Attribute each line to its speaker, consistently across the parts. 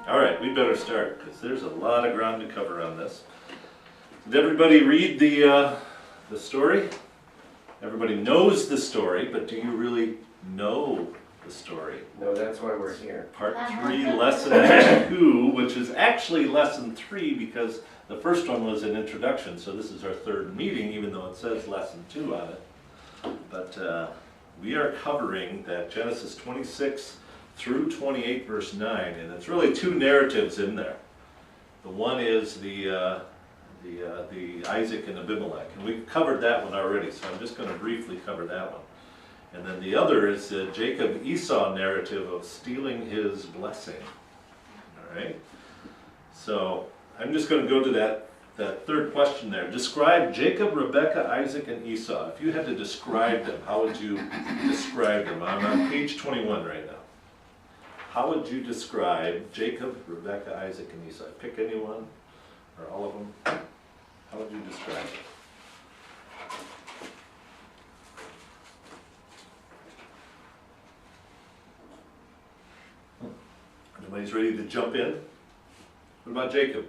Speaker 1: All right, we better start because there's a lot of ground to cover on this. Did everybody read the story? Everybody knows the story, but do you really know the story?
Speaker 2: No, that's why we're here.
Speaker 1: Part 3, lesson 2, which is actually lesson 3 because the first one was an introduction, so this is our third meeting, even though it says lesson 2 on it. But we are covering that Genesis 26 through 28 verse 9, and it's really two narratives in there. The one is the Isaac and Abimelech, and we've covered that one already, so I'm just going to briefly cover that one. And then the other is the Jacob-Esau narrative of stealing his blessing. All right? So I'm just going to go to that third question there. Describe Jacob, Rebekah, Isaac, and Esau. If you had to describe them, how would you describe them? I'm on page 21 right now. How would you describe Jacob, Rebekah, Isaac, and Esau? Pick anyone or all of them. How would you describe it? Anybody's ready to jump in? What about Jacob?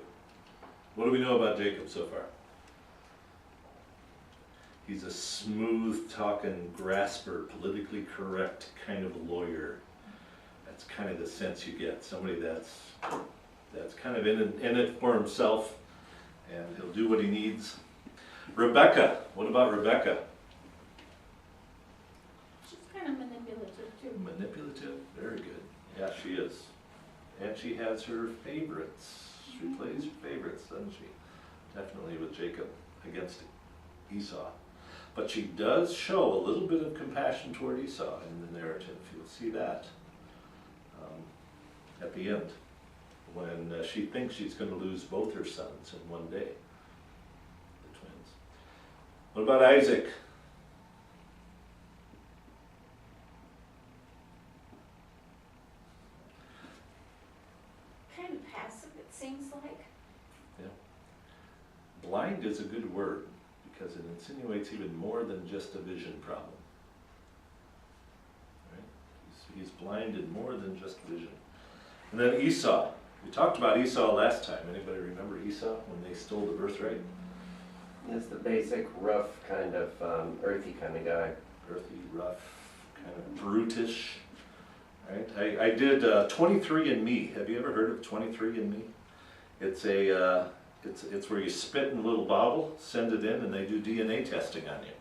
Speaker 1: What do we know about Jacob so far? He's a smooth-talking, grasper, politically correct kind of lawyer. That's kind of the sense you get. Somebody that's kind of in it for himself, and he'll do what he needs. Rebekah. What about Rebekah?
Speaker 3: She's kind of manipulative too.
Speaker 1: Manipulative. Very good. Yeah, she is. And she has her favorites. She plays her favorites, doesn't she? Definitely with Jacob against Esau. But she does show a little bit of compassion toward Esau in the narrative. You'll see that at the end, when she thinks she's going to lose both her sons in one day, the twins. What about Isaac?
Speaker 3: Kind of passive, it seems like.
Speaker 1: Yeah. Blind is a good word because it insinuates even more than just a vision problem. Right? He's blind in more than just vision. And then Esau. We talked about Esau last time. Anybody remember Esau when they stole the birthright?
Speaker 2: He's the basic, rough, kind of earthy kind of guy.
Speaker 1: Earthy, rough, kind of brutish. Right? I did 23andMe. Have you ever heard of 23andMe? It's it's where you spit in a little bottle, send it in, and they do DNA testing on you.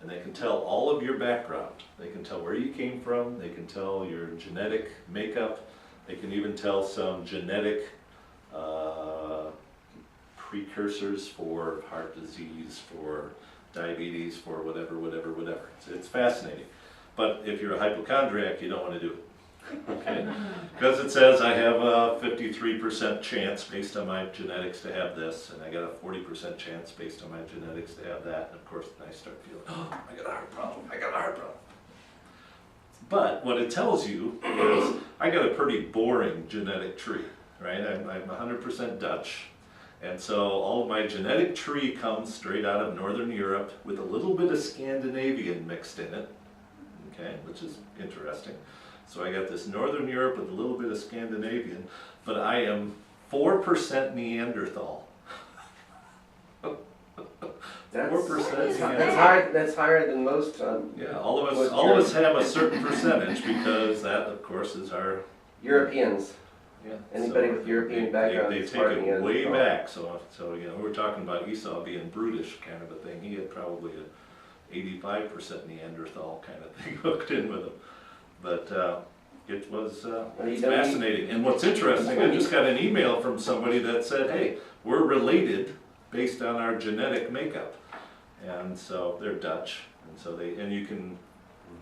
Speaker 1: And they can tell all of your background. They can tell where you came from. They can tell your genetic makeup. They can even tell some genetic precursors for heart disease, for diabetes, for whatever. It's fascinating. But if you're a hypochondriac, you don't want to do it. Okay? Because it says I have a 53% chance based on my genetics to have this, and I got a 40% chance based on my genetics to have that. And of course, then I start feeling, oh, I got a heart problem. But what it tells you is I got a pretty boring genetic tree, right? I'm 100% Dutch, and so all of my genetic tree comes straight out of Northern Europe with a little bit of Scandinavian mixed in it, okay, which is interesting. So I got this Northern Europe with a little bit of Scandinavian, but I am 4% Neanderthal. 4% Neanderthal.
Speaker 2: That's higher than most.
Speaker 1: Yeah, all of us have a certain percentage because that, of course, is our
Speaker 2: Europeans.
Speaker 1: Yeah.
Speaker 2: Anybody with European background
Speaker 1: they
Speaker 2: is
Speaker 1: take
Speaker 2: part of
Speaker 1: it way
Speaker 2: Neanderthal.
Speaker 1: back. So you know, we're talking about Esau being brutish kind of a thing. He had probably a 85% Neanderthal kind of thing hooked in with him. But it was it's fascinating. And what's interesting, I just got an email from somebody that said, hey, we're related based on our genetic makeup. And so they're Dutch, and you can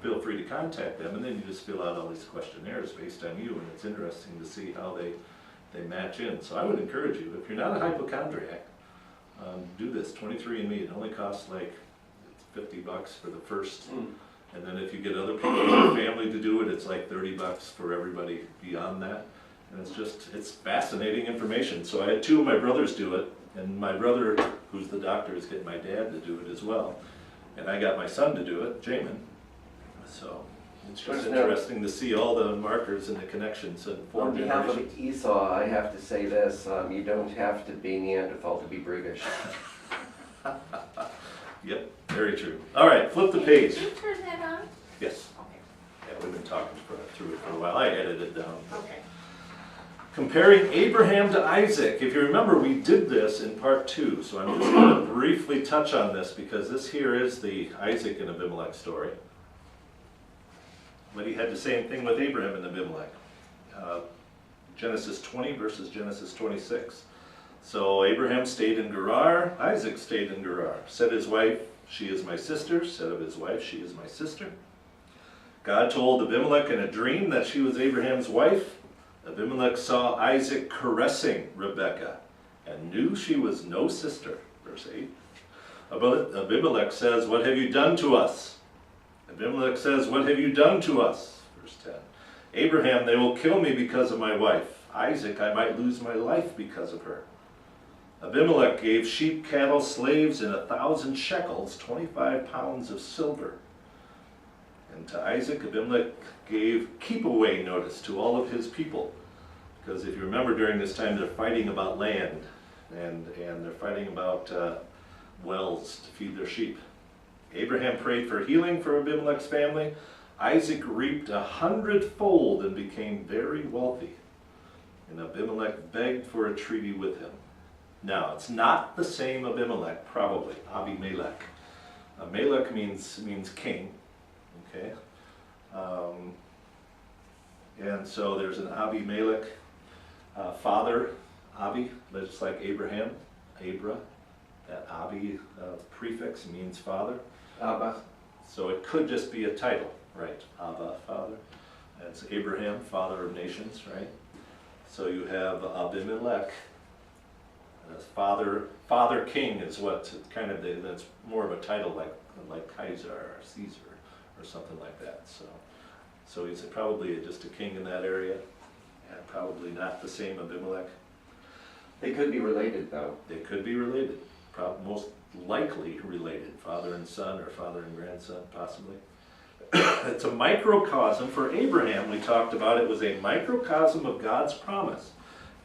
Speaker 1: feel free to contact them, and then you just fill out all these questionnaires based on you, and it's interesting to see how they match in. So I would encourage you, if you're not a hypochondriac, do this 23andMe. It only costs like $50 for the first, and then if you get other people in your family to do it, it's like $30 for everybody beyond that. And it's fascinating information. So I had two of my brothers do it, and my brother, who's the doctor, is getting my dad to do it as well. And I got my son to do it, Jamin. So It's just interesting to see all the markers and the connections and
Speaker 2: On
Speaker 1: four
Speaker 2: behalf
Speaker 1: generations.
Speaker 2: of Esau, I have to say this, you don't have to be Neanderthal to be brutish.
Speaker 1: Yep, very true. All right, flip the page.
Speaker 3: Did you turn that on?
Speaker 1: Yes,
Speaker 3: Okay.
Speaker 1: yeah, we've been talking through it for a while. I edited it down.
Speaker 3: Okay.
Speaker 1: Comparing Abraham to Isaac. If you remember, we did this in part 2, so I'm just going to briefly touch on this because this here is the Isaac and Abimelech story. But he had the same thing with Abraham and Abimelech. Genesis 20 versus Genesis 26. So Abraham stayed in Gerar, Isaac stayed in Gerar. Said his wife, she is my sister. Said of his wife, she is my sister. God told Abimelech in a dream that she was Abraham's wife. Abimelech saw Isaac caressing Rebekah and knew she was no sister. Verse 8. Abimelech says, what have you done to us? Abimelech says, what have you done to us? Verse 10. Abraham, they will kill me because of my wife. Isaac, I might lose my life because of her. Abimelech gave sheep, cattle, slaves, and 1,000 shekels, 25 pounds of silver. And to Isaac, Abimelech gave keep-away notice to all of his people. Because if you remember, during this time, they're fighting about land. And they're fighting about wells to feed their sheep. Abraham prayed for healing for Abimelech's family. Isaac reaped 100-fold and became very wealthy. And Abimelech begged for a treaty with him. Now, it's not the same Abimelech, probably, Abimelech. Melech means king, okay? And so there's an Abimelech, father, Abi, just like Abraham, Abra. That Abi prefix means father.
Speaker 2: Abba.
Speaker 1: So it could just be a title, right? Abba, father. That's Abraham, father of nations, right? So you have Abimelech. Father king is what kind of that's more of a title like Kaiser or Caesar or something like that. So he's probably just a king in that area, and probably not the same Abimelech.
Speaker 2: They could be related, though.
Speaker 1: They could be related, most likely related, father and son or father and grandson, possibly. It's a microcosm for Abraham. We talked about it was a microcosm of God's promise.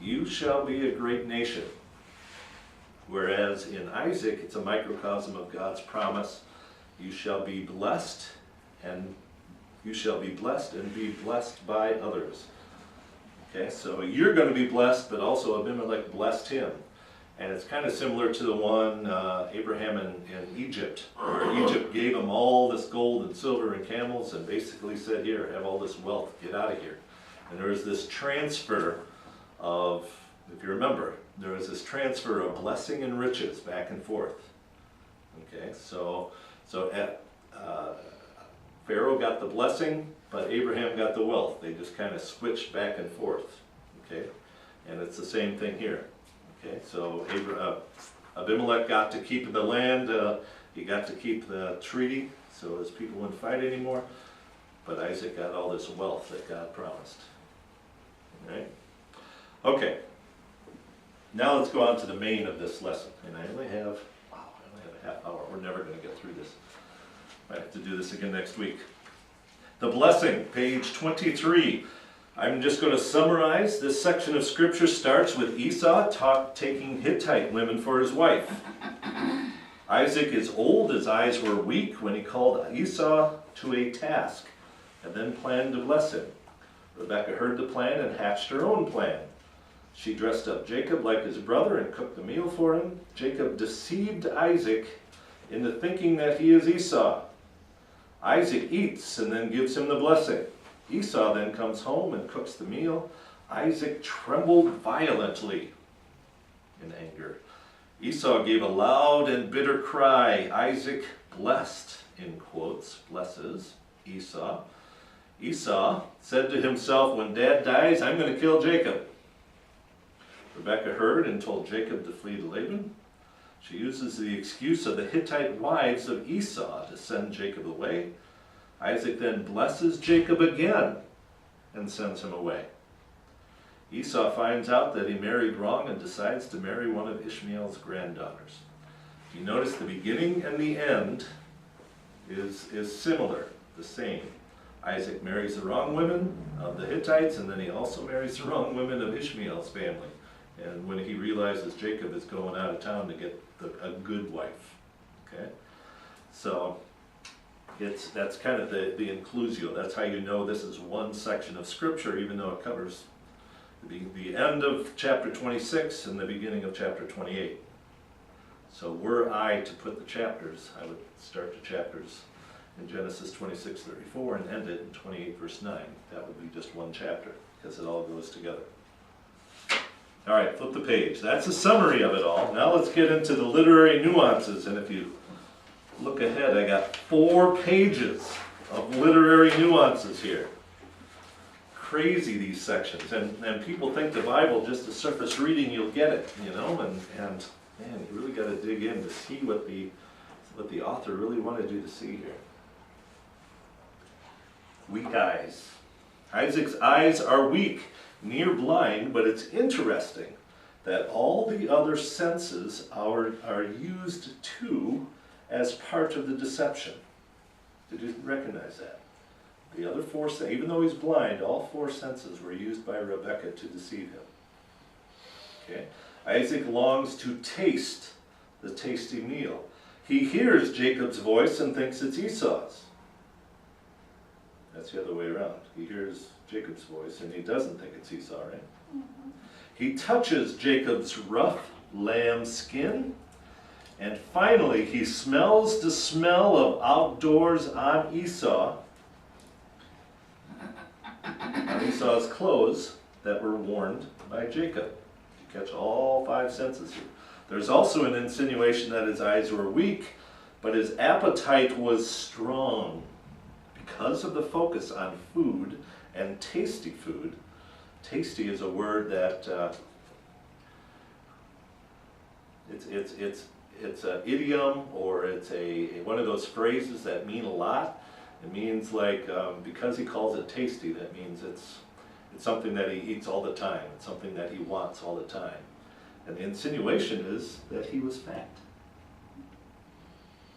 Speaker 1: You shall be a great nation. Whereas in Isaac, it's a microcosm of God's promise. You shall be blessed, and you shall be blessed and be blessed by others. Okay, so you're going to be blessed, but also Abimelech blessed him. And it's kind of similar to the one Abraham in Egypt, where Egypt gave him all this gold and silver and camels and basically said, here, have all this wealth, get out of here. And there was this transfer of, if you remember, there was this transfer of blessing and riches back and forth. Okay, so Pharaoh got the blessing, but Abraham got the wealth. They just kind of switched back and forth. Okay, and it's the same thing here. Okay, so Abimelech got to keep the land. He got to keep the treaty, so his people wouldn't fight anymore. But Isaac got all this wealth that God promised. All right. Okay. Now let's go on to the main of this lesson. And I only have a half hour. We're never going to get through this. I have to do this again next week. The blessing, page 23. I'm just going to summarize. This section of scripture starts with Esau taking Hittite women for his wife. Isaac is old, his eyes were weak when he called Esau to a task and then planned to bless him. Rebekah heard the plan and hatched her own plan. She dressed up Jacob like his brother and cooked the meal for him. Jacob deceived Isaac into thinking that he is Esau. Isaac eats and then gives him the blessing. Esau then comes home and cooks the meal. Isaac trembled violently in anger. Esau gave a loud and bitter cry. Isaac blessed, in quotes, blesses Esau. Esau said to himself, when Dad dies, I'm going to kill Jacob. Rebekah heard and told Jacob to flee to Laban. She uses the excuse of the Hittite wives of Esau to send Jacob away. Isaac then blesses Jacob again and sends him away. Esau finds out that he married wrong and decides to marry one of Ishmael's granddaughters. You notice the beginning and the end is similar, the same. Isaac marries the wrong women of the Hittites, and then he also marries the wrong women of Ishmael's family. And when he realizes Jacob is going out of town to get a good wife, okay? So that's kind of the inclusio. That's how you know this is one section of Scripture, even though it covers the end of chapter 26 and the beginning of chapter 28. So were I to put the chapters, I would start the chapters in Genesis 26:34 and end it in 28 verse 9. That would be just one chapter, because it all goes together. All right, flip the page. That's a summary of it all. Now let's get into the literary nuances. And if you look ahead, I got 4 pages of literary nuances here. Crazy, these sections. And people think the Bible, just a surface reading, you'll get it, you know, and man, you really got to dig in to see what the author really wanted you to see here. Weak eyes. Isaac's eyes are weak, near blind, but it's interesting that all the other senses are used too as part of the deception. Did you recognize that? The other 4 senses, even though he's blind, all 4 senses were used by Rebekah to deceive him. Okay? Isaac longs to taste the tasty meal. He hears Jacob's voice and thinks it's Esau's. That's the other way around. He hears Jacob's voice and he doesn't think it's Esau, right?
Speaker 3: Mm-hmm.
Speaker 1: He touches Jacob's rough lamb skin, and finally he smells the smell of outdoors on Esau's clothes that were worn by Jacob. You catch all 5 senses here. There's also an insinuation that his eyes were weak, but his appetite was strong because of the focus on food and tasty food. Tasty is a word that it's an idiom, or it's one of those phrases that mean a lot. It means like, because he calls it tasty, that means it's something that he eats all the time. It's something that he wants all the time. And the insinuation is that he was fat.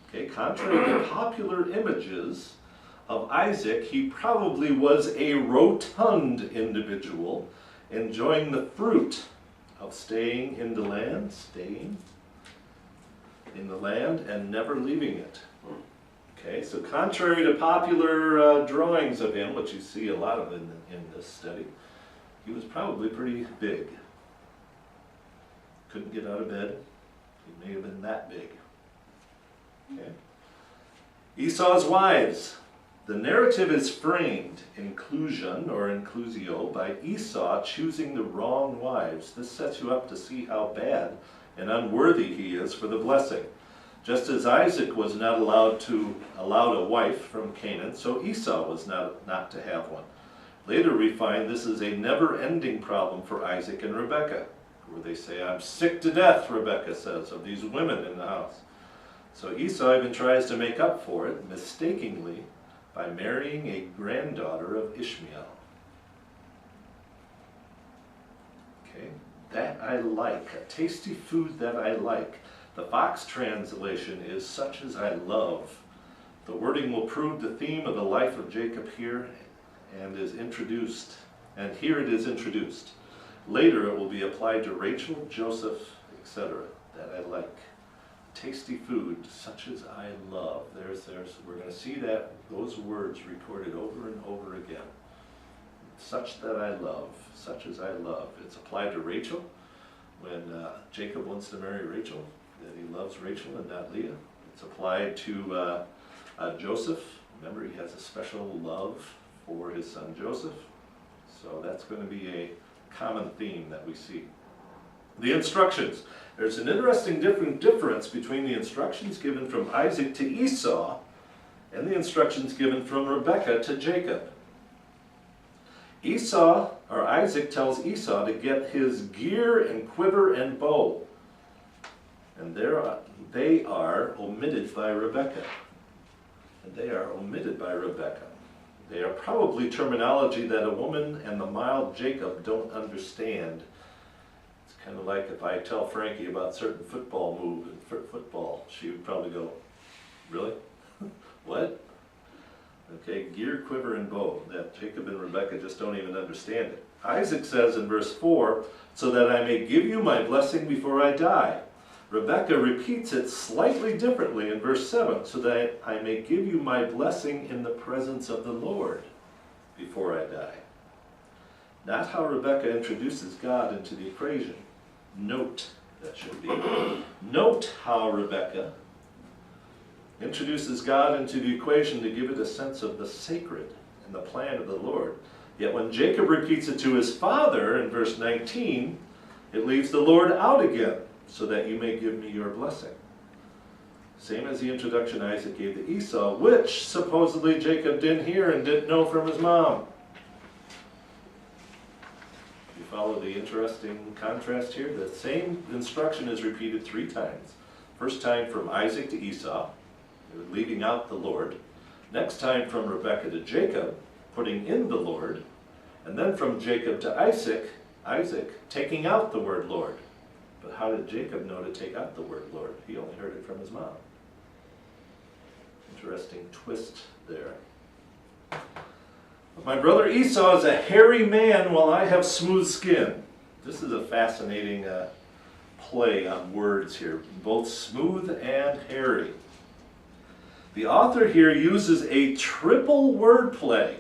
Speaker 1: Okay, contrary to popular images of Isaac, he probably was a rotund individual, enjoying the fruit of staying in the land, and never leaving it. Okay, so contrary to popular drawings of him, which you see a lot of in this study, he was probably pretty big. Couldn't get out of bed. He may have been that big. Okay. Esau's wives. The narrative is framed, inclusion or inclusio, by Esau choosing the wrong wives. This sets you up to see how bad and unworthy he is for the blessing. Just as Isaac was not allowed a wife from Canaan, so Esau was not to have one. Later we find this is a never-ending problem for Isaac and Rebekah, where they say, "I'm sick to death," Rebekah says, "of these women in the house." So Esau even tries to make up for it, mistakenly, by marrying a granddaughter of Ishmael. Okay, that I like, a tasty food that I like. The Fox translation is "such as I love." The wording will prove the theme of the life of Jacob here, and is introduced, and here it is introduced. Later it will be applied to Rachel, Joseph, etc. That I like. Tasty food, such as I love. We're going to see those words recorded over and over again. Such that I love, such as I love. It's applied to Rachel when Jacob wants to marry Rachel, that he loves Rachel and not Leah. It's applied to Joseph. Remember, he has a special love for his son Joseph. So that's going to be a common theme that we see. The instructions. There's an interesting difference between the instructions given from Isaac to Esau and the instructions given from Rebekah to Jacob. Isaac tells Esau to get his gear and quiver and bow. And they are omitted by Rebekah. They are probably terminology that a woman and the mild Jacob don't understand. It's kind of like if I tell Frankie about certain football move in football, she would probably go, "Really? What?" Okay, gear, quiver, and bow. That Jacob and Rebekah just don't even understand it. Isaac says in verse 4, so that I may give you my blessing before I die. Rebekah repeats it slightly differently in verse 7, so that I may give you my blessing in the presence of the Lord before I die. Not how Rebekah introduces God into the equation. Note, that should be. Note how Rebekah introduces God into the equation to give it a sense of the sacred and the plan of the Lord. Yet when Jacob repeats it to his father in verse 19, it leaves the Lord out again, so that you may give me your blessing. Same as the introduction Isaac gave to Esau, which supposedly Jacob didn't hear and didn't know from his mom. You follow the interesting contrast here? The same instruction is repeated 3 times. First time from Isaac to Esau, leaving out the Lord. Next time from Rebekah to Jacob, putting in the Lord. And then from Jacob to Isaac, taking out the word Lord. But how did Jacob know to take out the word Lord? He only heard it from his mom. Interesting twist there. My brother Esau is a hairy man while I have smooth skin. This is a fascinating play on words here, both smooth and hairy. The author here uses a triple wordplay.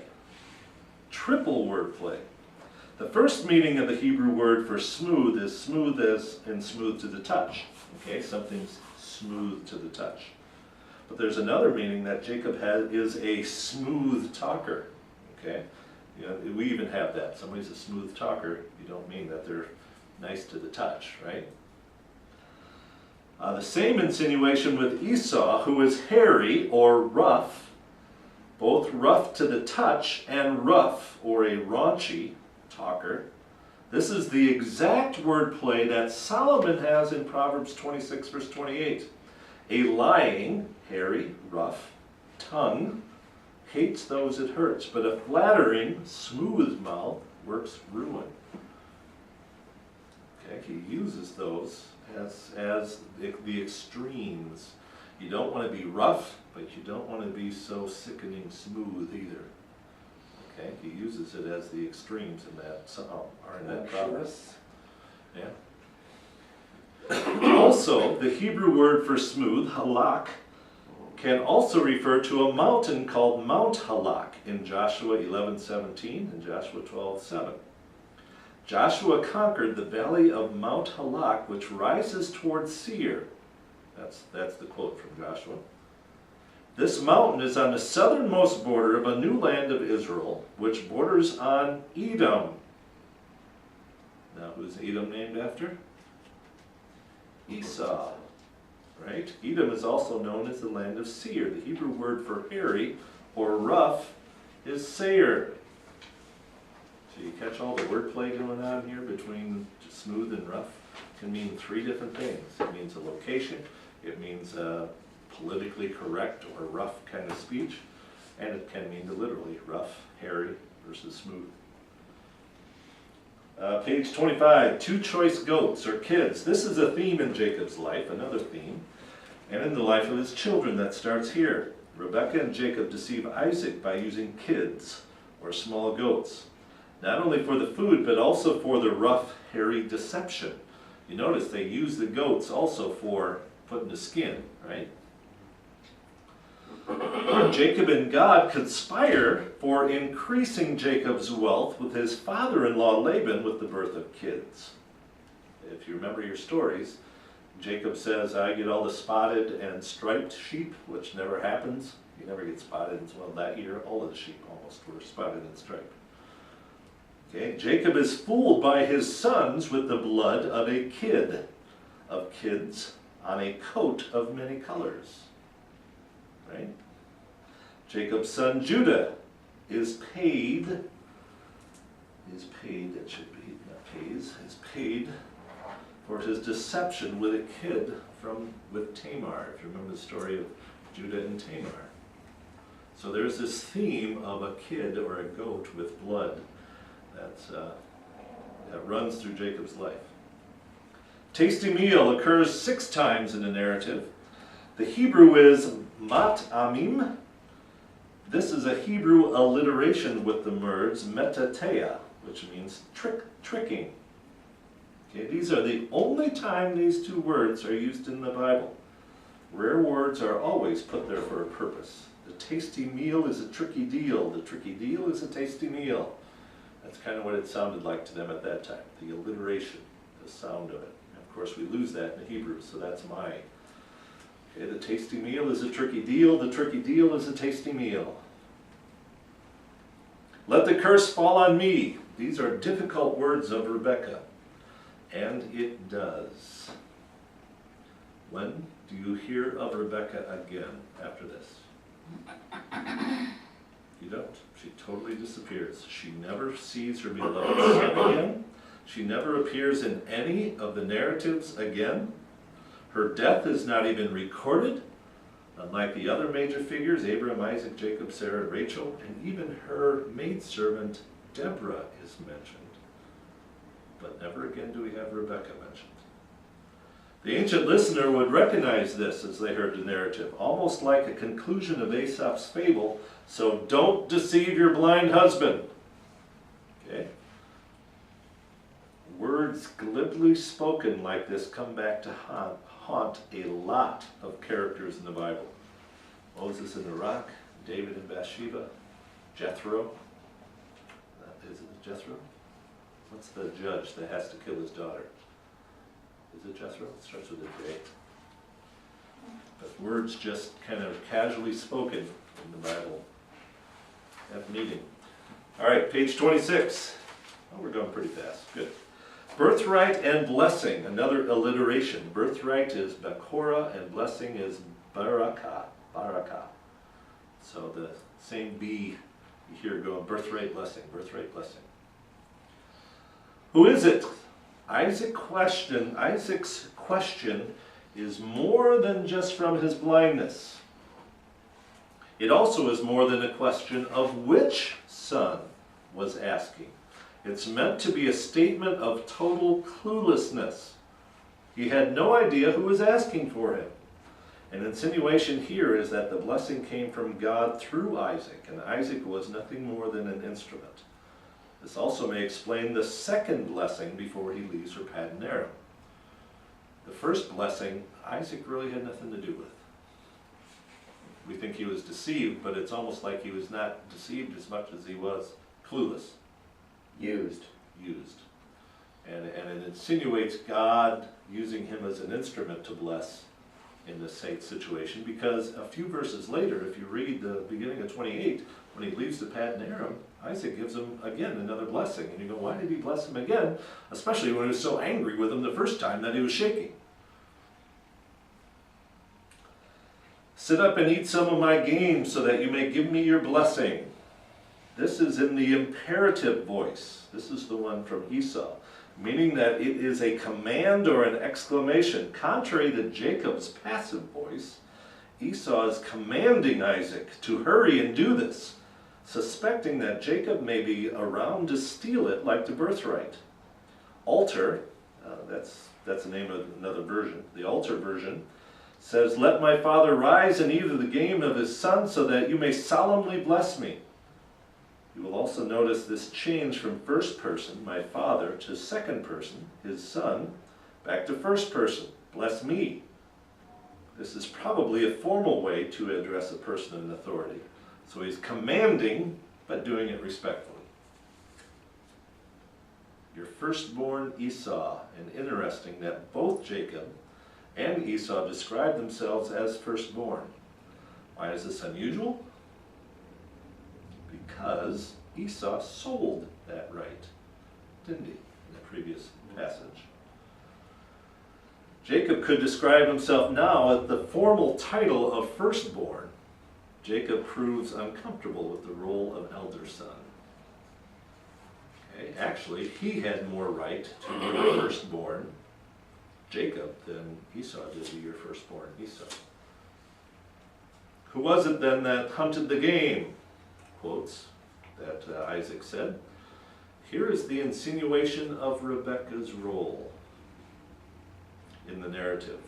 Speaker 1: Triple wordplay. The first meaning of the Hebrew word for smooth is smooth as in smooth to the touch. Okay, something's smooth to the touch. But there's another meaning that Jacob is a smooth talker. Okay, you know, we even have that. Somebody's a smooth talker. You don't mean that they're nice to the touch, right? The same insinuation with Esau, who is hairy or rough, both rough to the touch and rough or a raunchy talker. This is the exact wordplay that Solomon has in Proverbs 26, verse 28. A lying, hairy, rough tongue hates those it hurts, but a flattering, smooth mouth works ruin. Okay, he uses those as the extremes. You don't want to be rough, but you don't want to be so sickening smooth either. Okay, he uses it as the extremes in that psalm, or in that Proverbs. Yeah. Also, the Hebrew word for smooth, halak, can also refer to a mountain called Mount Halak in Joshua 11:17 and Joshua 12:7. Joshua conquered the valley of Mount Halak, which rises towards Seir. That's the quote from Joshua. This mountain is on the southernmost border of a new land of Israel, which borders on Edom. Now, who's Edom named after? Esau. Right? Edom is also known as the land of Seir. The Hebrew word for hairy or rough is Seir. So you catch all the wordplay going on here between smooth and rough. It can mean 3 different things. It means a location, it means politically correct or rough kind of speech, and it can mean literally rough, hairy versus smooth. Page 25, 2 choice goats or kids. This is a theme in Jacob's life, another theme, and in the life of his children that starts here. Rebekah and Jacob deceive Isaac by using kids or small goats, not only for the food, but also for the rough, hairy deception. You notice they use the goats also for putting the skin, right? Jacob and God conspire for increasing Jacob's wealth with his father-in-law Laban with the birth of kids. If you remember your stories, Jacob says, I get all the spotted and striped sheep, which never happens. You never get spotted. Well, that year, all of the sheep almost were spotted and striped. Okay, Jacob is fooled by his sons with the blood of a kid, of kids, on a coat of many colors. Right? Jacob's son Judah is paid, that should be, not pays, is paid for his deception with a kid with Tamar, if you remember the story of Judah and Tamar. So there's this theme of a kid or a goat with blood that runs through Jacob's life. Tasty meal occurs 6 times in the narrative. The Hebrew is mat amim, This is a Hebrew alliteration with the words metatea, which means tricking. Okay, these are the only time these two words are used in the Bible. Rare words are always put there for a purpose. The tasty meal is a tricky deal. The tricky deal is a tasty meal. That's kind of what it sounded like to them at that time, the alliteration, the sound of it. And of course, we lose that in Hebrew, so that's my. Okay, the tasty meal is a tricky deal. The tricky deal is a tasty meal. Let the curse fall on me. These are difficult words of Rebekah. And it does. When do you hear of Rebekah again after this? You don't. She totally disappears. She never sees her beloved son again. She never appears in any of the narratives again. Her death is not even recorded. Unlike the other major figures, Abraham, Isaac, Jacob, Sarah, Rachel, and even her maidservant, Deborah, is mentioned. But never again do we have Rebekah mentioned. The ancient listener would recognize this as they heard the narrative, almost like a conclusion of Aesop's fable, so don't deceive your blind husband. Okay? Words glibly spoken like this come back to haunt a lot of characters in the Bible. Moses and the rock, David and Bathsheba, Jethro. Is it Jethro? What's the judge that has to kill his daughter? Is it Jethro? It starts with a J. But words just kind of casually spoken in the Bible at meeting. All right, page 26. Oh, we're going pretty fast. Good. Birthright and blessing, another alliteration. Birthright is Bakora and blessing is Baraka. Baraka. So the same B you hear going birthright, blessing, birthright, blessing. Who is it? Isaac's question is more than just from his blindness. It also is more than a question of which son was asking. It's meant to be a statement of total cluelessness. He had no idea who was asking for him. An insinuation here is that the blessing came from God through Isaac, and Isaac was nothing more than an instrument. This also may explain the second blessing before he leaves for Paddan Aram. The first blessing, Isaac really had nothing to do with. We think he was deceived, but it's almost like he was not deceived as much as he was clueless. Used. And it insinuates God using him as an instrument to bless in this situation, because a few verses later, if you read the beginning of 28, when he leaves to Paddan Aram, Isaac gives him again another blessing. And you go, why did he bless him again? Especially when he was so angry with him the first time that he was shaking. Sit up and eat some of my game so that you may give me your blessing. This is in the imperative voice. This is the one from Esau, meaning that it is a command or an exclamation. Contrary to Jacob's passive voice, Esau is commanding Isaac to hurry and do this, suspecting that Jacob may be around to steal it like the birthright. Altar, that's the name of another version. The altar version says, let my father rise and eat of the game of his son so that you may solemnly bless me. You will also notice this change from first person, my father, to second person, his son, back to first person, bless me. This is probably a formal way to address a person in authority. So he's commanding, but doing it respectfully. Your firstborn Esau, and interesting that both Jacob and Esau describe themselves as firstborn. Why is this unusual? Because Esau sold that right, didn't he, in the previous passage? Jacob could describe himself now as the formal title of firstborn. Jacob proves uncomfortable with the role of elder son. Okay, actually, he had more right to be your firstborn, Jacob, than Esau did to your firstborn, Esau. Who was it then that hunted the game? Quotes that Isaac said. Here is the insinuation of Rebekah's role in the narrative.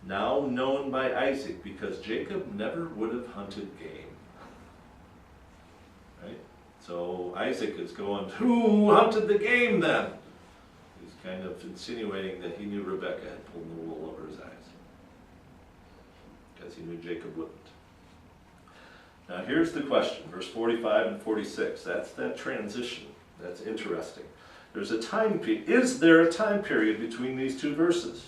Speaker 1: Now known by Isaac, because Jacob never would have hunted game. So Isaac is going, who hunted the game then? He's kind of insinuating that he knew Rebekah had pulled the wool over his eyes, because he knew Jacob wouldn't. Now here's the question, verse 45 and 46. That's that transition. That's interesting. Is there a time period between these two verses?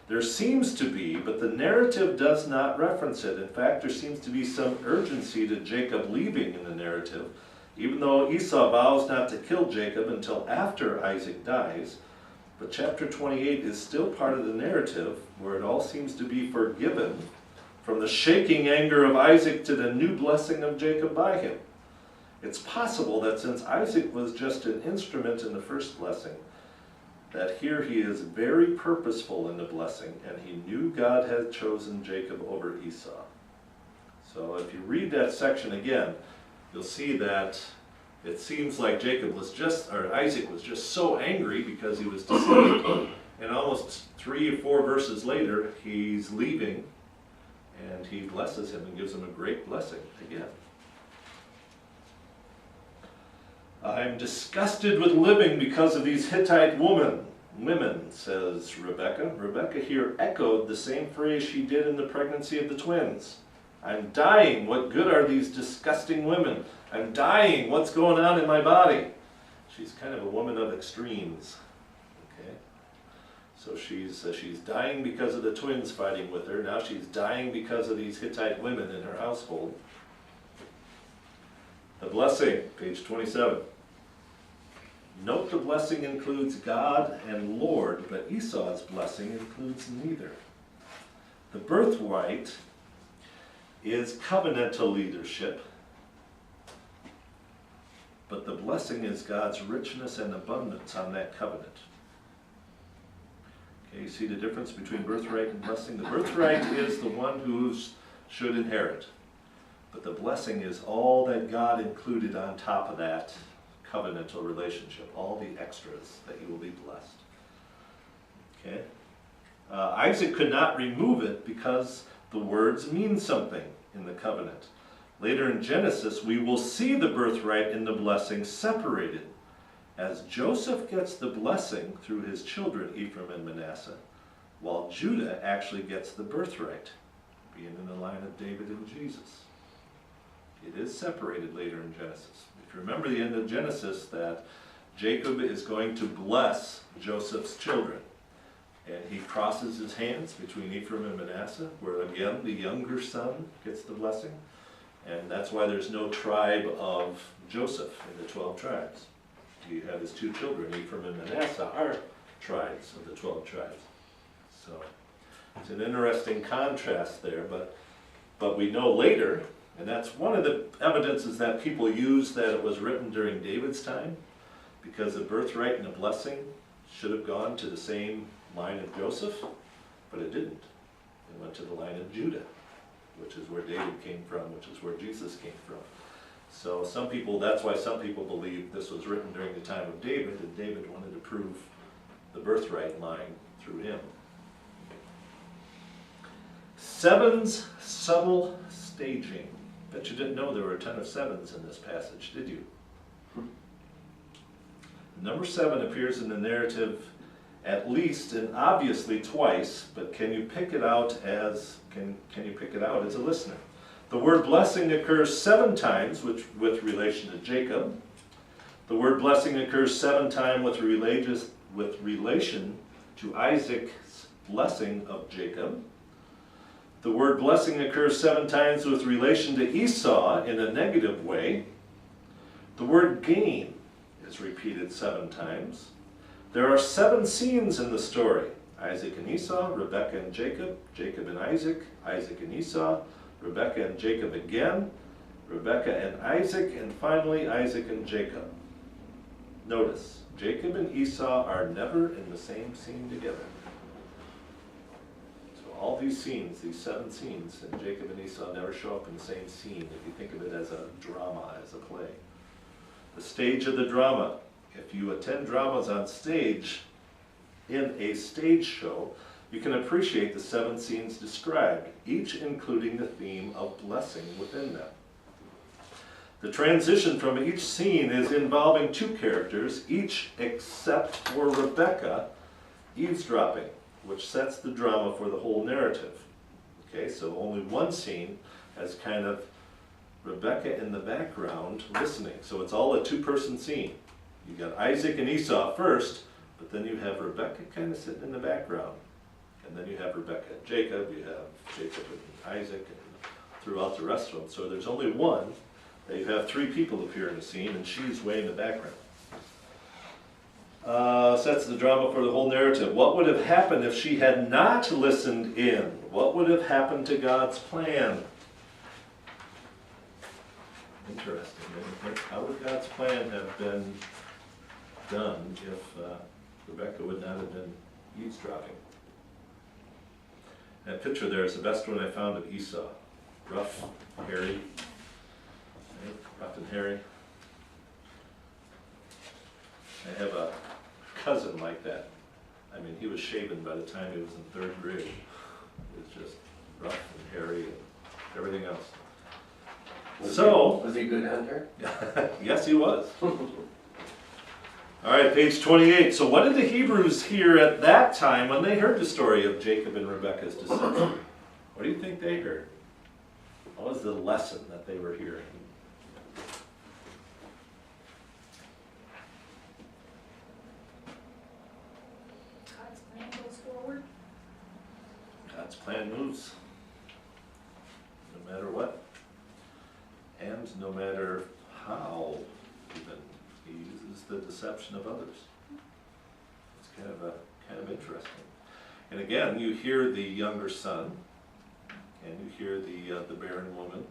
Speaker 1: There seems to be, but the narrative does not reference it. In fact, there seems to be some urgency to Jacob leaving in the narrative, even though Esau vows not to kill Jacob until after Isaac dies. But chapter 28 is still part of the narrative, where it all seems to be forgiven from the shaking anger of Isaac to the new blessing of Jacob by him. It's possible that since Isaac was just an instrument in the first blessing, that here he is very purposeful in the blessing, and he knew God had chosen Jacob over Esau. So if you read that section again, you'll see that it seems like Isaac was just so angry because he was deceived, and almost 3 or 4 verses later, he's leaving, and he blesses him and gives him a great blessing again. I'm disgusted with living because of these Hittite women, says Rebekah. Rebekah here echoed the same phrase she did in the pregnancy of the twins. I'm dying. What good are these disgusting women? I'm dying. What's going on in my body? She's kind of a woman of extremes. Okay? So she's dying because of the twins fighting with her. Now she's dying because of these Hittite women in her household. The blessing, page 27. Note the blessing includes God and Lord, but Esau's blessing includes neither. The birthright is covenantal leadership, but the blessing is God's richness and abundance on that covenant. Okay, you see the difference between birthright and blessing? The birthright is the one who should inherit. But the blessing is all that God included on top of that covenantal relationship, all the extras that you will be blessed. Okay? Isaac could not remove it because the words mean something in the covenant. Later in Genesis, we will see the birthright and the blessing separated, as Joseph gets the blessing through his children, Ephraim and Manasseh, while Judah actually gets the birthright, being in the line of David and Jesus. It is separated later in Genesis. If you remember the end of Genesis, that Jacob is going to bless Joseph's children. And he crosses his hands between Ephraim and Manasseh, where again the younger son gets the blessing. And that's why there's no tribe of Joseph in the 12 tribes. You have his 2 children, Ephraim and Manasseh, are tribes of the 12 tribes. So it's an interesting contrast there, but we know later. And that's one of the evidences that people use that it was written during David's time, because the birthright and the blessing should have gone to the same line of Joseph, but it didn't. It went to the line of Judah, which is where David came from, which is where Jesus came from. So that's why some people believe this was written during the time of David, and David wanted to prove the birthright line through him. 7's subtle staging. Bet you didn't know there were a ton of 7s in this passage, did you? Number 7 appears in the narrative at least and obviously twice, but can you pick it out as a listener? The word blessing occurs 7 times with relation to Jacob. The word blessing occurs 7 times with relation to Isaac's blessing of Jacob. The word blessing occurs 7 times with relation to Esau in a negative way. The word gain is repeated 7 times. There are 7 scenes in the story. Isaac and Esau, Rebekah and Jacob, Jacob and Isaac, Isaac and Esau, Rebekah and Jacob again, Rebekah and Isaac, and finally Isaac and Jacob. Notice, Jacob and Esau are never in the same scene together. All these scenes, these 7 scenes, and Jacob and Esau never show up in the same scene if you think of it as a drama, as a play. The stage of the drama. If you attend dramas on stage, in a stage show, you can appreciate the 7 scenes described, each including the theme of blessing within them. The transition from each scene is involving two characters, each except for Rebecca, eavesdropping, which sets the drama for the whole narrative. Okay, so only one scene has kind of Rebecca in the background listening. So it's all a two-person scene. You got Isaac and Esau first, but then you have Rebecca kind of sitting in the background. And then you have Rebecca and Jacob, you have Jacob and Isaac, and throughout the rest of them. So there's only one. You have three people appear in the scene, and she's way in the background. Sets the drama for the whole narrative. What would have happened if she had not listened in? What would have happened to God's plan? Interesting, isn't it? How would God's plan have been done if Rebecca would not have been eavesdropping? That picture there is the best one I found of Esau. Rough, hairy, right? Rough and hairy. I have a cousin like that. I mean, he was shaven by the time he was in 3rd grade. It was just rough and hairy and everything else.
Speaker 2: Was he a good hunter?
Speaker 1: Yes, he was. All right, page 28. So what did the Hebrews hear at that time when they heard the story of Jacob and Rebekah's deception? What do you think they heard? What was the lesson that they were hearing?
Speaker 3: God's plan goes forward.
Speaker 1: God's plan moves, no matter what, and no matter how, even. He uses the deception of others. It's kind of interesting. And again, you hear the younger son, and you hear the barren woman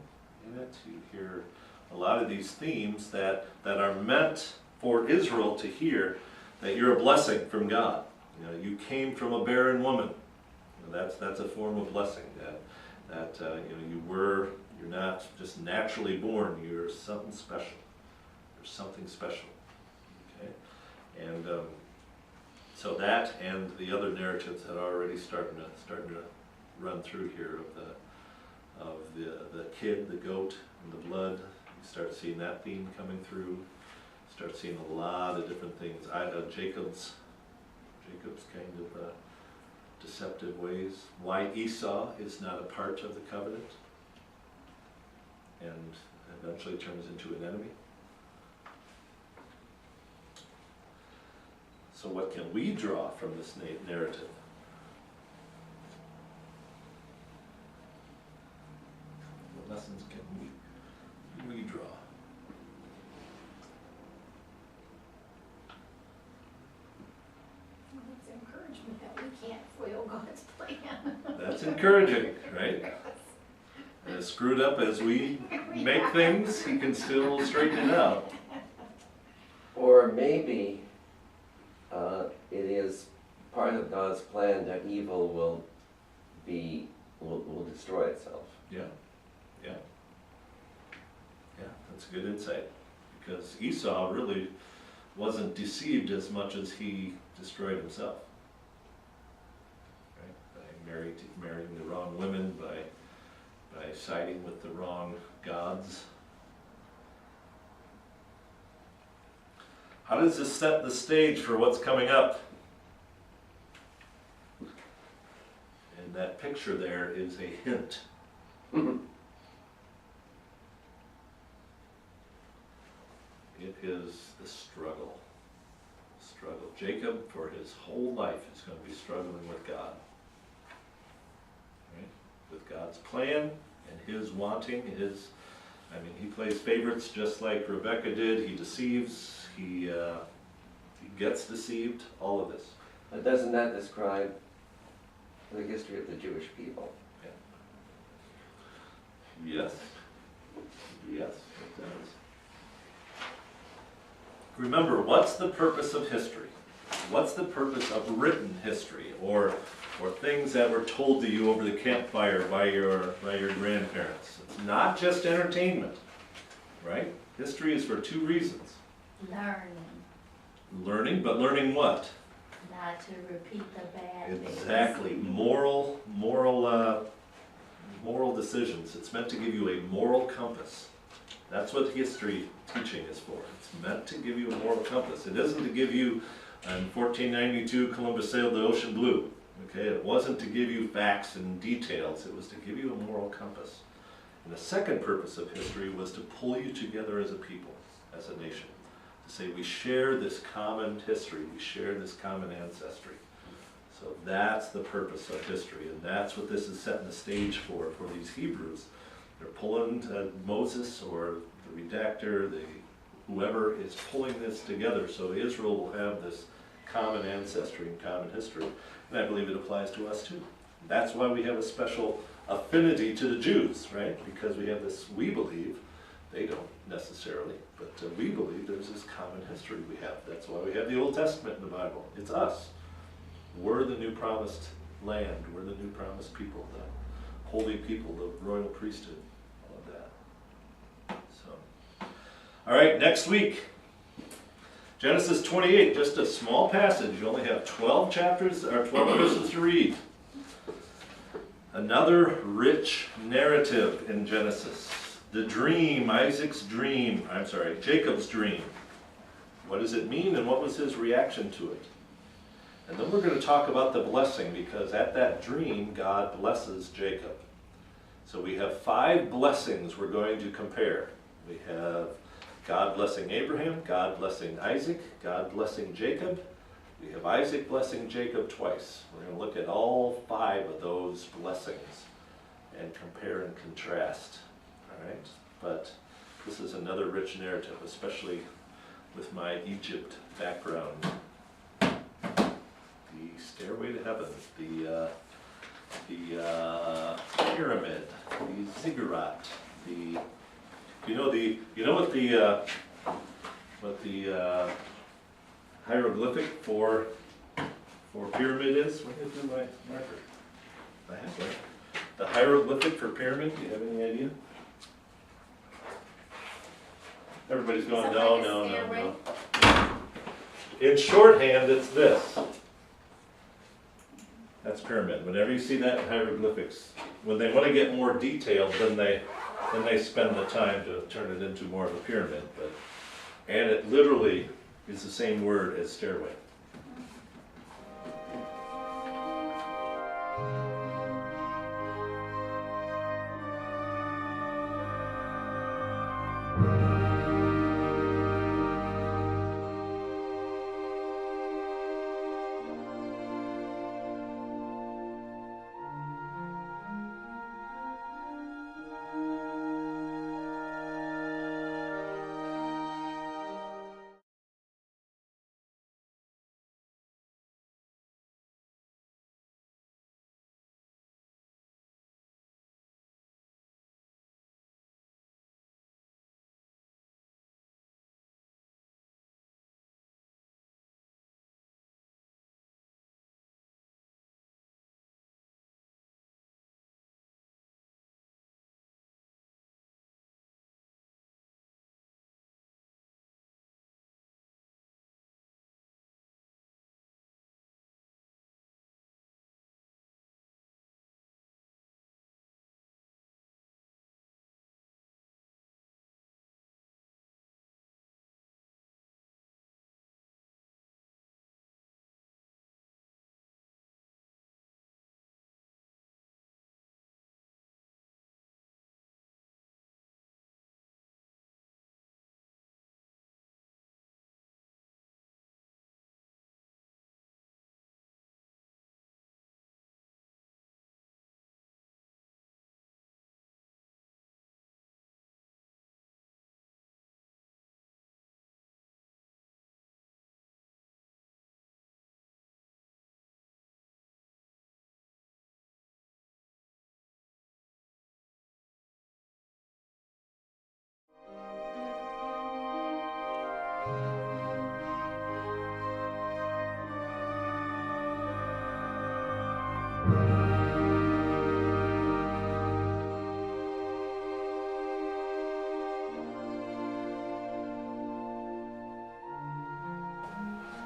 Speaker 1: in it. You hear a lot of these themes that are meant for Israel to hear, that you're a blessing from God. You know, you came from a barren woman. You know, that's a form of blessing. That you know, you're not just naturally born. You're something special. There's something special. Okay, and so that and the other narratives that are already starting to run through here of the kid, the goat, and the blood. You start seeing that theme coming through. Start seeing a lot of different things. Jacob's kind of deceptive ways. Why Esau is not a part of the covenant, and eventually turns into an enemy. So what can we draw from this narrative? What lessons can we draw?
Speaker 3: Well, it's encouragement that we can't foil God's plan.
Speaker 1: That's encouraging, right? As screwed up as we make things, he can still straighten it out.
Speaker 2: Or maybe it is part of God's plan that evil will destroy itself.
Speaker 1: Yeah, that's a good insight. Because Esau really wasn't deceived as much as he destroyed himself. Right? By marrying the wrong women, by siding with the wrong gods. How does this set the stage for what's coming up? And that picture there is a hint. It is the struggle. Jacob, for his whole life, is going to be struggling with God. Right? With God's plan and his wanting, he plays favorites just like Rebecca did. He deceives, he gets deceived, all of this.
Speaker 2: But doesn't that describe the history of the Jewish people?
Speaker 1: Yes. Yes, it does. Remember, what's the purpose of history? What's the purpose of written history, or things that were told to you over the campfire by your grandparents? It's not just entertainment, right? History is for two reasons. Learning, but learning what?
Speaker 3: Not to repeat the bad things.
Speaker 1: Exactly. Moral decisions. It's meant to give you a moral compass. That's what history teaching is for. It's meant to give you a moral compass. It isn't to give you, in 1492, Columbus sailed the ocean blue. Okay, it wasn't to give you facts and details. It was to give you a moral compass. And the second purpose of history was to pull you together as a people, as a nation. To say we share this common history, we share this common ancestry. So that's the purpose of history, and that's what this is setting the stage for these Hebrews. They're pulling Moses or the redactor, whoever is pulling this together, so Israel will have this common ancestry and common history. And I believe it applies to us too. That's why we have a special affinity to the Jews, right? Because we have this, we believe, they don't necessarily, but we believe there's this common history we have. That's why we have the Old Testament in the Bible. It's us. We're the new promised land. We're the new promised people, the holy people, the royal priesthood, all of that. So, all right, next week, Genesis 28, just a small passage. You only have 12 chapters, or 12 verses to read. Another rich narrative in Genesis. The dream, Jacob's dream. What does it mean and what was his reaction to it? And then we're going to talk about the blessing, because at that dream, God blesses Jacob. So we have 5 blessings we're going to compare. We have God blessing Abraham, God blessing Isaac, God blessing Jacob. We have Isaac blessing Jacob twice. We're going to look at all 5 of those blessings and compare and contrast. All right? But this is another rich narrative, especially with my Egypt background. The stairway to heaven, the pyramid, the ziggurat, you know what the hieroglyphic for pyramid is? What did I do my marker? I have one. The hieroglyphic for pyramid. Do you have any idea? Everybody's going, no. In shorthand, it's this. That's pyramid. Whenever you see that in hieroglyphics, when they want to get more detailed, then they spend the time to turn it into more of a pyramid. And it literally is the same word as stairway.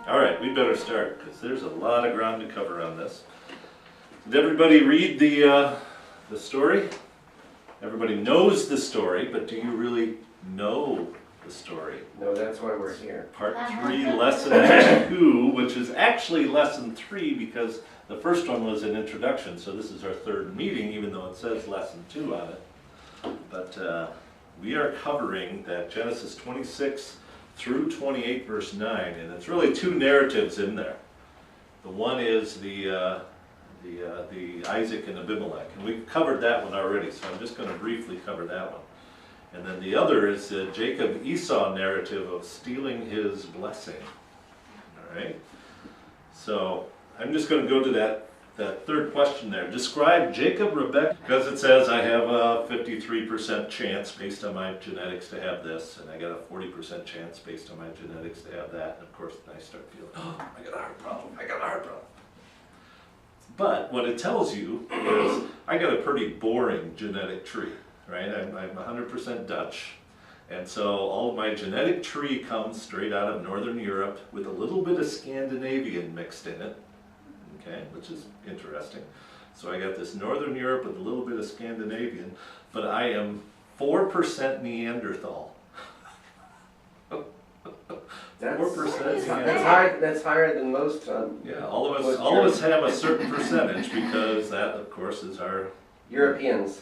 Speaker 1: All right, we better start because there's a lot of ground to cover on this. Did everybody read the story? Everybody knows the story, but do you really know the story.
Speaker 2: No, that's why we're here.
Speaker 1: Part 3, lesson 2, which is actually lesson 3 because the first one was an introduction, so this is our third meeting, even though it says lesson 2 on it. But we are covering that Genesis 26 through 28 verse 9, and it's really two narratives in there. The one is the Isaac and Abimelech, and we've covered that one already, so I'm just going to briefly cover that one. And then the other is the Jacob-Esau narrative of stealing his blessing. All right? So I'm just going to go to that third question there. Describe Jacob, Rebekah, because it says I have a 53% chance based on my genetics to have this, and I got a 40% chance based on my genetics to have that. And of course, then I start feeling, oh, I got a heart problem, I got a heart problem. But what it tells you is I got a pretty boring genetic tree, right? I'm 100% Dutch, and so all of my genetic tree comes straight out of Northern Europe with a little bit of Scandinavian mixed in it, okay, which is interesting. So I got this Northern Europe with a little bit of Scandinavian, but I am 4% Neanderthal. 4% Neanderthal.
Speaker 2: That's higher than most.
Speaker 1: Yeah, all of us have a certain percentage because that, of course, is our
Speaker 2: Europeans.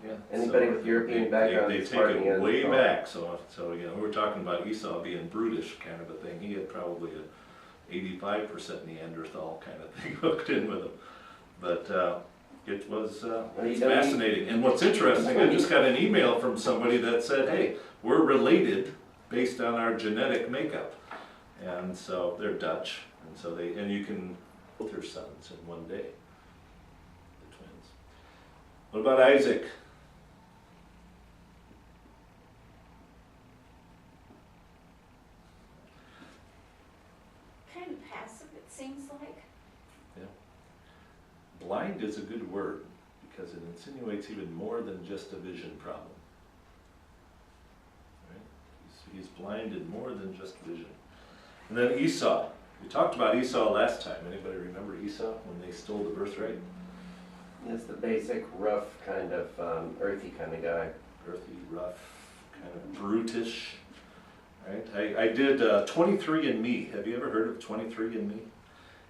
Speaker 1: yeah.
Speaker 2: Anybody
Speaker 1: so
Speaker 2: with European background
Speaker 1: they
Speaker 2: is
Speaker 1: take
Speaker 2: part of
Speaker 1: it way
Speaker 2: Neanderthal.
Speaker 1: back. So you know, we were talking about Esau being brutish kind of a thing. He had probably a 85% Neanderthal kind of thing hooked in with him. But it was it's fascinating. And what's interesting, I just got an email from somebody that said, "Hey, we're related based on our genetic makeup." And so they're Dutch, and so you can both their sons in one day, the twins. What about Isaac?
Speaker 3: Kind of passive, it seems like.
Speaker 1: Yeah. Blind is a good word because it insinuates even more than just a vision problem. Right? He's blind in more than just vision. And then Esau. We talked about Esau last time. Anybody remember Esau when they stole the birthright?
Speaker 2: It's the basic, rough, kind of earthy kind of guy.
Speaker 1: Earthy, rough, kind of brutish. Right? I did 23andMe. Have you ever heard of 23andMe?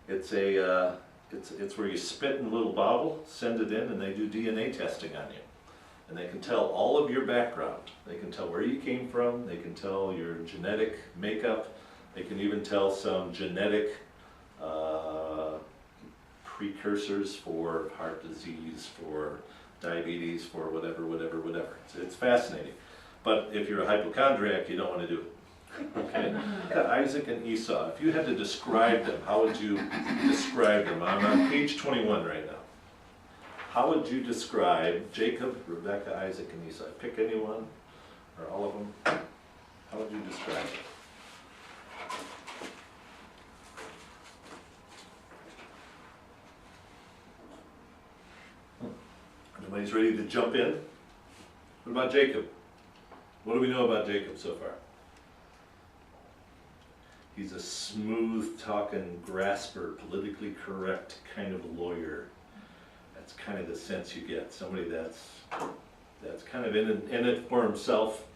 Speaker 1: It's it's where you spit in a little bottle, send it in, and they do DNA testing on you. And they can tell all of your background. They can tell where you came from. They can tell your genetic makeup. They can even tell some genetic precursors for heart disease, for diabetes, for whatever. It's fascinating. But if you're a hypochondriac, you don't want to do it. Okay? Isaac and Esau, if you had to describe them, how would you describe them? I'm on page 21 right now. How would you describe Jacob, Rebekah, Isaac, and Esau? Pick anyone, or all of them. How would you describe them? Everybody's ready to jump in? What about Jacob? What do we know about Jacob so far? He's a smooth-talking, grasper, politically correct kind of lawyer. That's kind of the sense you get. Somebody that's kind of in it for himself,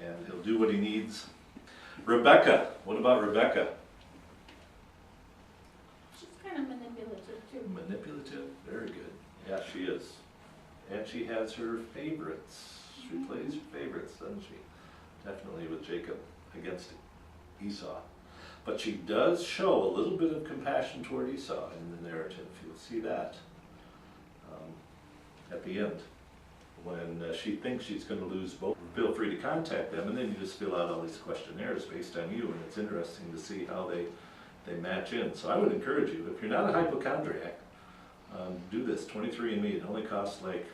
Speaker 1: and he'll do what he needs. Rebekah. What about Rebekah?
Speaker 3: She's kind of manipulative too.
Speaker 1: Manipulative. Very good. Yeah, she is. And she has her favorites. She plays her favorites, doesn't she? Definitely with Jacob against Esau. But she does show a little bit of compassion toward Esau in the narrative. You'll see that at the end. When she thinks she's going to lose both, feel free to contact them, and then you just fill out all these questionnaires based on you, and it's interesting to see how they match in. So I would encourage you, if you're not a hypochondriac, do this 23andMe. It only costs like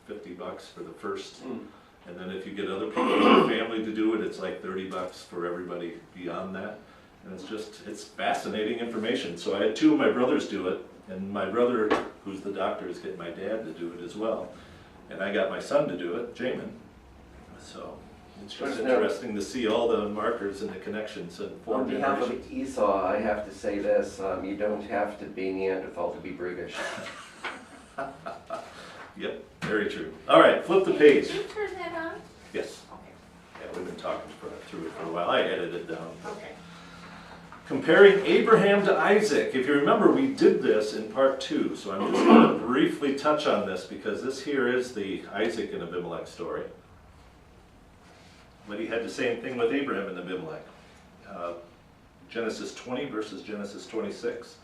Speaker 1: $50 for the first, and then if you get other people in your family to do it, it's like $30 for everybody beyond that. And it's fascinating information. So I had two of my brothers do it, and my brother, who's the doctor, is getting my dad to do it as well. And I got my son to do it, Jamin. So it's just interesting to see all the markers and the connections and four
Speaker 2: On behalf
Speaker 1: generations.
Speaker 2: of Esau, I have to say this, you don't have to be Neanderthal to be brutish.
Speaker 1: Yep, very true. All right, flip the page.
Speaker 3: Did you turn that on?
Speaker 1: Yes.
Speaker 3: Okay.
Speaker 1: Yeah, we've been talking through it for a while. I edited it down.
Speaker 3: Okay.
Speaker 1: Comparing Abraham to Isaac. If you remember, we did this in part 2, so I'm just going to briefly touch on this because this here is the Isaac and Abimelech story. But he had the same thing with Abraham and Abimelech. Genesis 20 versus Genesis 26.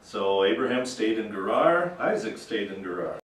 Speaker 1: So Abraham stayed in Gerar, Isaac stayed in Gerar.